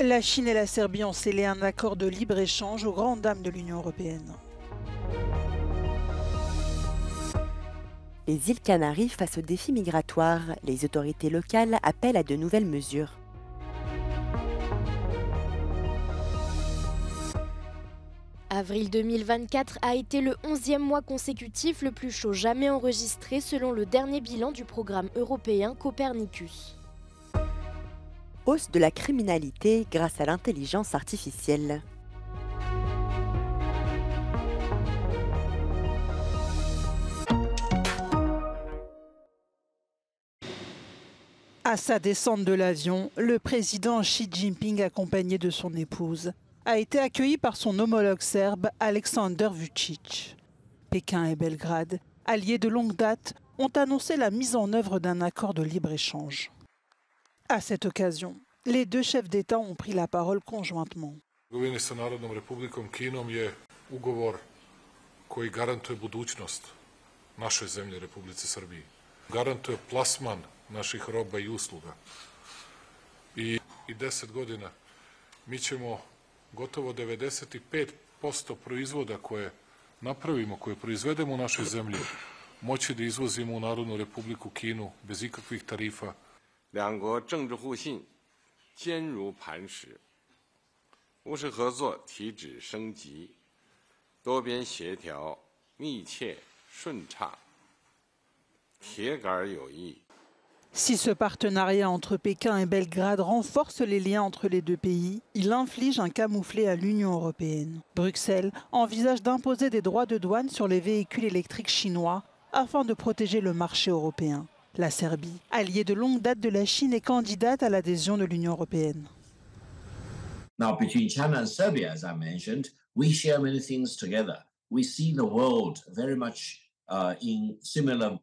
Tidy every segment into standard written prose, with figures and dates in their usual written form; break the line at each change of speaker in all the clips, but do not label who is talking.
La Chine et la Serbie ont scellé un accord de libre-échange aux grandes dames de l'Union européenne.
Les îles Canaries face aux défis migratoires, les autorités locales appellent à de nouvelles mesures.
Avril 2024 a été le 11e mois consécutif le plus chaud jamais enregistré selon le dernier bilan du programme européen Copernicus.
Hausse de la criminalité grâce à l'intelligence artificielle.
À sa descente de l'avion, le président Xi Jinping, accompagné de son épouse, a été accueilli par son homologue serbe Aleksandar Vučić. Pékin et Belgrade, alliés de longue date, ont annoncé la mise en œuvre d'un accord de libre-échange. À cette occasion, les deux chefs d'État ont pris la parole conjointement.
Trgovina sa Narodnom Republikom Kinom je ugovor koji garantuje budućnost naše zemlje Republici Srbiji. Garantuje plasman naših roba I usluga. I 10 godina mi ćemo gotovo 95% proizvoda koje napravimo, koje proizvedemo u našoj zemlji, moći da izvozimo u Narodnu Republiku Kinu bez ikakvih tarifa.
两国政治互信坚如磐石，务实合作体脂升级，多边协调密切顺畅，铁杆有益。
Si ce partenariat entre Pékin et Belgrade renforce les liens entre les deux pays, il inflige un camouflet à l'Union européenne. Bruxelles envisage d'imposer des droits de douane sur les véhicules électriques chinois afin de protéger le marché européen. La Serbie, alliée de longue date de la Chine, est candidate à l'adhésion de l'Union européenne.
Now, between China and Serbia, as I mentioned, we share many things together. We see the world very much in similar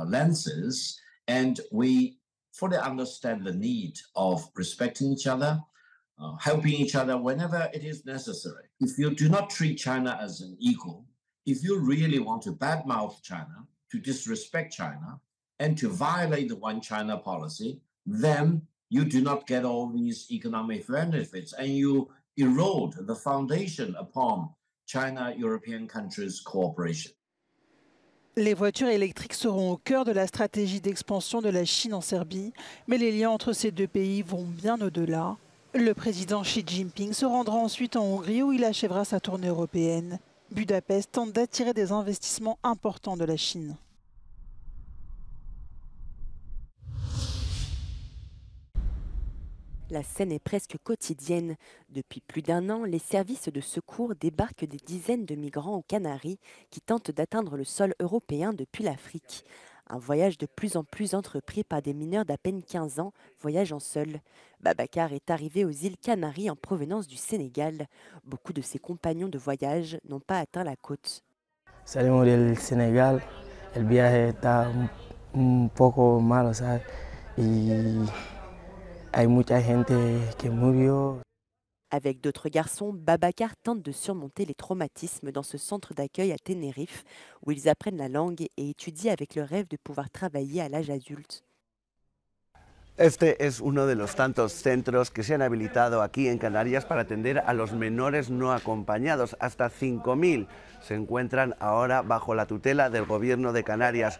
lenses, and we fully understand the need of respecting each other, helping each other whenever it is necessary. If you do not treat China as an equal, if you really want to badmouth China, to disrespect China, and to violate the One China policy, then you do not get all these economic benefits, and you erode the foundation upon China-European countries' cooperation.
Les voitures électriques seront au cœur de la stratégie d'expansion de la Chine en Serbie, mais les liens entre ces deux pays vont bien au-delà. Le président Xi Jinping se rendra ensuite en Hongrie où il achèvera sa tournée européenne. Budapest tente d'attirer des investissements importants de la Chine.
La scène est presque quotidienne. Depuis plus d'1 an, les services de secours débarquent des dizaines de migrants aux Canaries qui tentent d'atteindre le sol européen depuis l'Afrique. Un voyage de plus en plus entrepris par des mineurs d'à peine 15 ans voyageant seuls. Babacar est arrivé aux îles Canaries en provenance du Sénégal. Beaucoup de ses compagnons de voyage n'ont pas atteint la côte.
Salimos del Sénégal, el viaje está un poco malo, ¿sabes? Y hay mucha gente que murió.
Avec d'autres garçons, Babacar tente de surmonter les traumatismes dans ce centre d'accueil à Tenerife, où ils apprennent la langue et étudient avec le rêve de pouvoir travailler à l'âge adulte.
Este es uno de los tantos centros que se han habilitado aquí en Canarias para atender a los menores no acompañados. Hasta 5.000 se encuentran ahora bajo la tutela del gobierno de Canarias.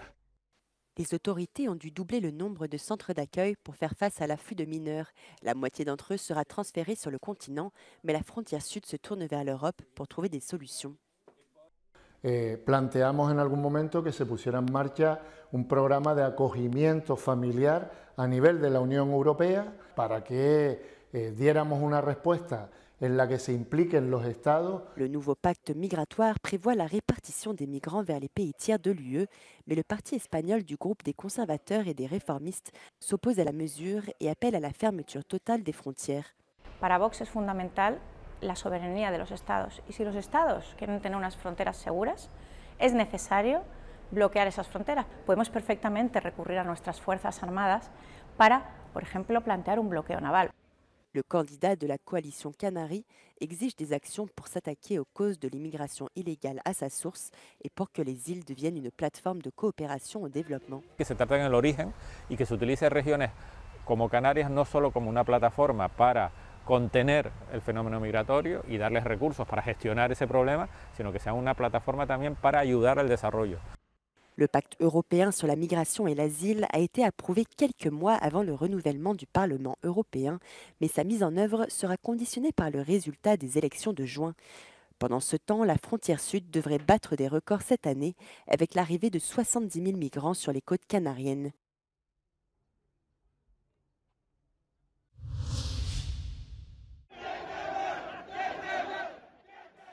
Les autorités ont dû doubler le nombre de centres d'accueil pour faire face à l'afflux de mineurs. La moitié d'entre eux sera transférée sur le continent, mais la frontière sud se tourne vers l'Europe pour trouver des solutions.
Planteamos en algún momento que se pusiera en marcha un programa de acogimiento familiar a nivel de la Unión Europea para que diéramos una respuesta en la que se impliquen los Estados.
Le nouveau pacte migratoire prévoit la répartition des migrants vers les pays tiers de l'UE, mais le parti espagnol du groupe des conservateurs et des réformistes s'oppose à la mesure et appelle à la fermeture totale des frontières.
Para Vox es fundamental la soberanía de los Estados, y si los Estados quieren tener unas fronteras seguras, es necesario bloquear esas fronteras. Podemos perfectamente recurrir a nuestras fuerzas armadas para, por ejemplo, plantear un bloqueo naval.
Le candidat de la coalition Canaries exige des actions pour s'attaquer aux causes de l'immigration illégale à sa source et pour que les îles deviennent une plateforme de coopération au développement.
Que se traten el origen y que se utilice regiones como Canarias no solo como una plataforma para contener el fenómeno migratorio y darles recursos para gestionar ese problema, sino que sea una plataforma también para ayudar al desarrollo.
Le pacte européen sur la migration et l'asile a été approuvé quelques mois avant le renouvellement du Parlement européen, mais sa mise en œuvre sera conditionnée par le résultat des élections de juin. Pendant ce temps, la frontière sud devrait battre des records cette année avec l'arrivée de 70 000 migrants sur les côtes canariennes.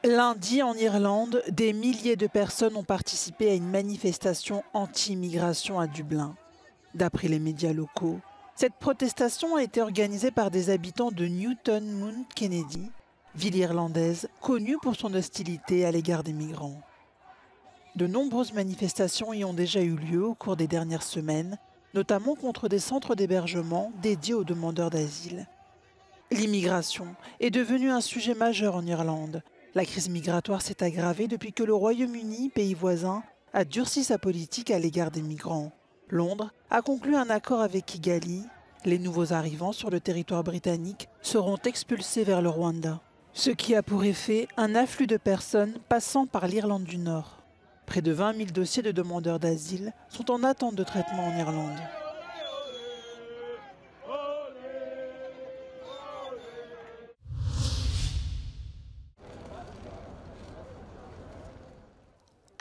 Lundi, en Irlande, des milliers de personnes ont participé à une manifestation anti-immigration à Dublin. D'après les médias locaux, cette protestation a été organisée par des habitants de Newton Mount Kennedy, ville irlandaise connue pour son hostilité à l'égard des migrants. De nombreuses manifestations y ont déjà eu lieu au cours des dernières semaines, notamment contre des centres d'hébergement dédiés aux demandeurs d'asile. L'immigration est devenue un sujet majeur en Irlande. La crise migratoire s'est aggravée depuis que le Royaume-Uni, pays voisin, a durci sa politique à l'égard des migrants. Londres a conclu un accord avec Kigali. Les nouveaux arrivants sur le territoire britannique seront expulsés vers le Rwanda, ce qui a pour effet un afflux de personnes passant par l'Irlande du Nord. Près de 20 000 dossiers de demandeurs d'asile sont en attente de traitement en Irlande.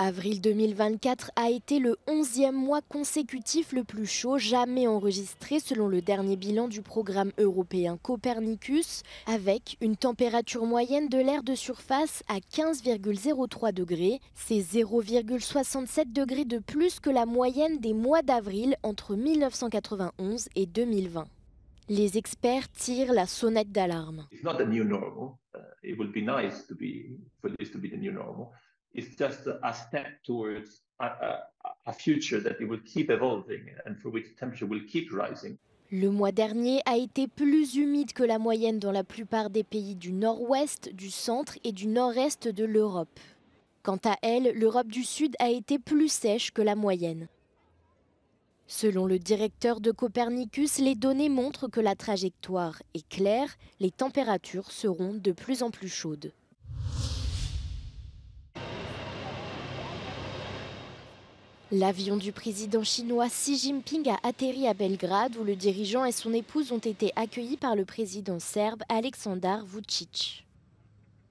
Avril 2024 a été le 11e mois consécutif le plus chaud jamais enregistré selon le dernier bilan du programme européen Copernicus, avec une température moyenne de l'air de surface à 15,03 degrés. C'est 0,67 degrés de plus que la moyenne des mois d'avril entre 1991 et 2020. Les experts tirent la sonnette d'alarme.
It's not the new normal. It would be nice for this to be the new normal. It's just a step towards a future that it will keep evolving and for which temperature will keep rising.
Le mois dernier a été plus humide que la moyenne dans la plupart des pays du nord-ouest, du centre et du nord-est de l'Europe. Quant à elle, l'Europe du Sud a été plus sèche que la moyenne. Selon le directeur de Copernicus, les données montrent que la trajectoire est claire, les températures seront de plus en plus chaudes. L'avion du président chinois Xi Jinping a atterri à Belgrade où le dirigeant et son épouse ont été accueillis par le président serbe Aleksandar Vučić.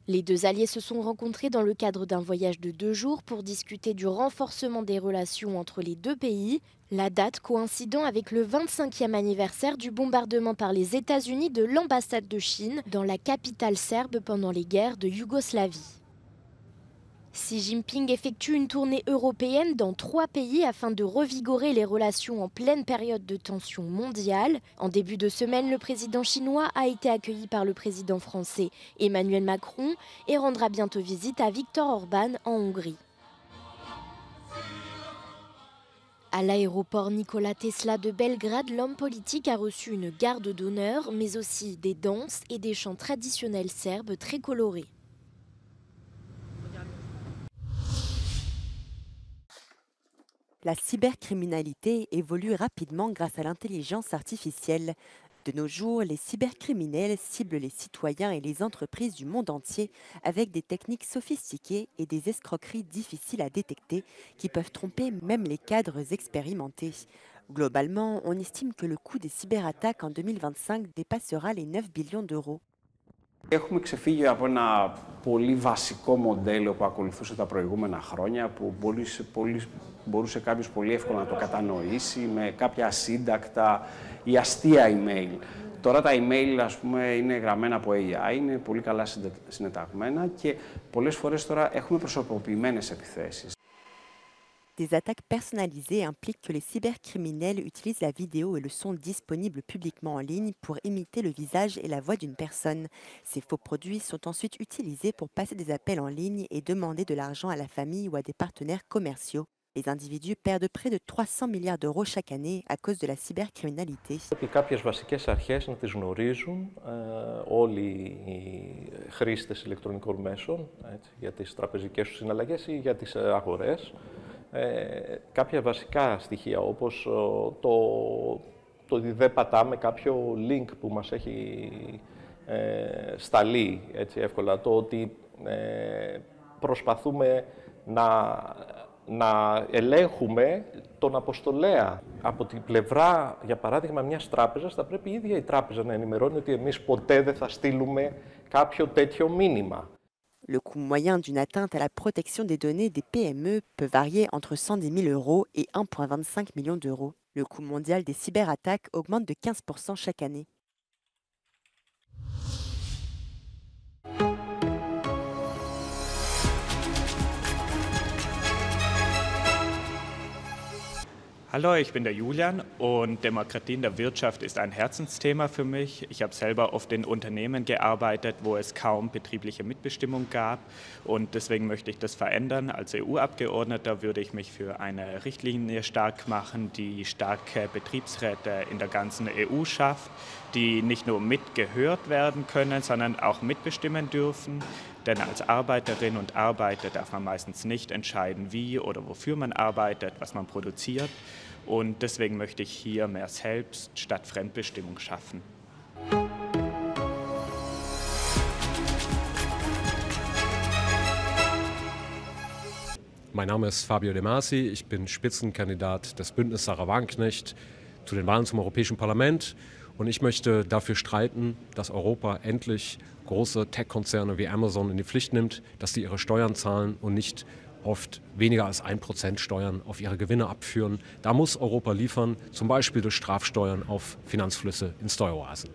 Les deux alliés se sont rencontrés dans le cadre d'un voyage de 2 jours pour discuter du renforcement des relations entre les deux pays, la date coïncidant avec le 25e anniversaire du bombardement par les États-Unis de l'ambassade de Chine dans la capitale serbe pendant les guerres de Yougoslavie. Xi Jinping effectue une tournée européenne dans 3 pays afin de revigorer les relations en pleine période de tension mondiale. En début de semaine, le président chinois a été accueilli par le président français Emmanuel Macron et rendra bientôt visite à Viktor Orban en Hongrie. À l'aéroport Nikola Tesla de Belgrade, l'homme politique a reçu une garde d'honneur, mais aussi des danses et des chants traditionnels serbes très colorés.
La cybercriminalité évolue rapidement grâce à l'intelligence artificielle. De nos jours, les cybercriminels ciblent les citoyens et les entreprises du monde entier avec des techniques sophistiquées et des escroqueries difficiles à détecter qui peuvent tromper même les cadres expérimentés. Globalement, on estime que le coût des cyberattaques en 2025 dépassera les 9 billions d'euros.
Έχουμε ξεφύγει από ένα πολύ βασικό μοντέλο που ακολουθούσε τα προηγούμενα χρόνια, που μπορούσε κάποιος πολύ εύκολα να το κατανοήσει με κάποια ασύντακτα ή αστεία email. Τώρα τα email, ας πούμε, είναι γραμμένα από AI, είναι πολύ καλά συνεταγμένα και πολλές φορές τώρα έχουμε προσωποποιημένες επιθέσεις.
Des attaques personnalisées impliquent que les cybercriminels utilisent la vidéo et le son disponibles publiquement en ligne pour imiter le visage et la voix d'une personne. Ces faux produits sont ensuite utilisés pour passer des appels en ligne et demander de l'argent à la famille ou à des partenaires commerciaux. Les individus perdent près de 300 milliards d'euros chaque année à cause de la cybercriminalité.
Κάποιες βασικές αρχές να τις γνωρίζουν όλοι οι χρήστες ηλεκτρονικών μέσων για τις τραπεζικές τους συναλλαγές ή για τις αγορές. Κάποια βασικά στοιχεία όπως το ότι δεν πατάμε κάποιο link που μας έχει σταλεί έτσι εύκολα. Το ότι προσπαθούμε να ελέγχουμε τον αποστολέα. Από την πλευρά, για παράδειγμα, μιας τράπεζας, θα πρέπει η ίδια η τράπεζα να ενημερώνει ότι εμείς ποτέ δεν θα στείλουμε κάποιο τέτοιο μήνυμα.
Le coût moyen d'une atteinte à la protection des données des PME peut varier entre 110 000 € et 1,25 million d'euros. Le coût mondial des cyberattaques augmente de 15% chaque année.
Hallo, ich bin der Julian und Demokratie in der Wirtschaft ist ein Herzensthema für mich. Ich habe selber oft in Unternehmen gearbeitet, wo es kaum betriebliche Mitbestimmung gab und deswegen möchte ich das verändern. Als EU-Abgeordneter würde ich mich für eine Richtlinie stark machen, die starke Betriebsräte in der ganzen EU schafft, die nicht nur mitgehört werden können, sondern auch mitbestimmen dürfen. Denn als Arbeiterin und Arbeiter darf man meistens nicht entscheiden, wie oder wofür man arbeitet, was man produziert. Und deswegen möchte ich hier mehr Selbst- statt Fremdbestimmung schaffen.
Mein Name ist Fabio De Masi, ich bin Spitzenkandidat des Bündnis Sarah Wagenknecht zu den Wahlen zum Europäischen Parlament. Und ich möchte dafür streiten, dass Europa endlich große Tech-Konzerne wie Amazon in die Pflicht nimmt, dass sie ihre Steuern zahlen und nicht oft weniger als 1% Steuern auf ihre Gewinne abführen. Da muss Europa liefern, zum Beispiel durch Strafsteuern auf Finanzflüsse in Steueroasen.